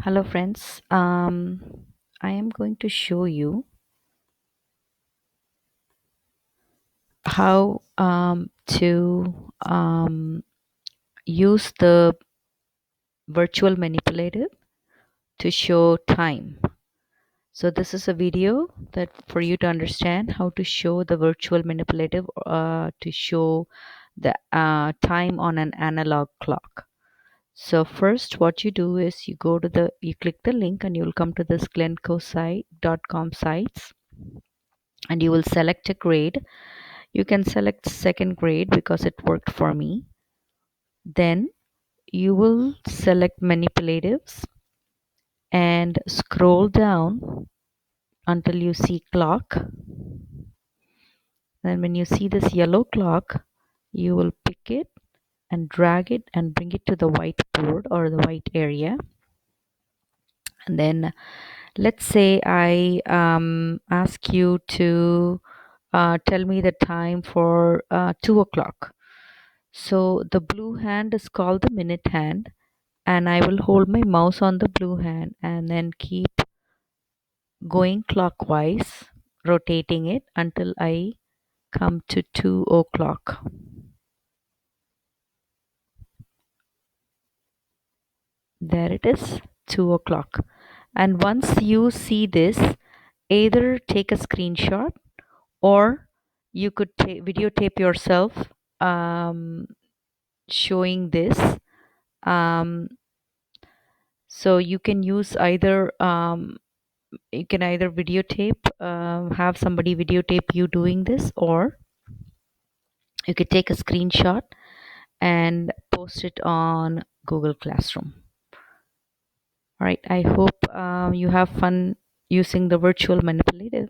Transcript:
Hello friends, I am going to show you how to use the virtual manipulative to show time. So this is a video that for you to understand how to show the virtual manipulative to show the time on an analog clock. So first what you do is you click the link and you will come to this glencosite.com sites and you will select a grade. You can select second grade because it worked for me. Then you will select manipulatives and scroll down until you see clock. Then when you see this yellow clock, you will pick it and drag it and bring it to the whiteboard or the white area. And then let's say I ask you to tell me the time for 2 o'clock. So the blue hand is called the minute hand, and I will hold my mouse on the blue hand and then keep going clockwise, rotating it until I come to 2 o'clock. There it is, 2 o'clock. And once you see this, either take a screenshot or you could videotape yourself showing this. So you can use either you can either videotape, have somebody videotape you doing this, or you could take a screenshot and post it on Google Classroom. All right, I hope you have fun using the virtual manipulative.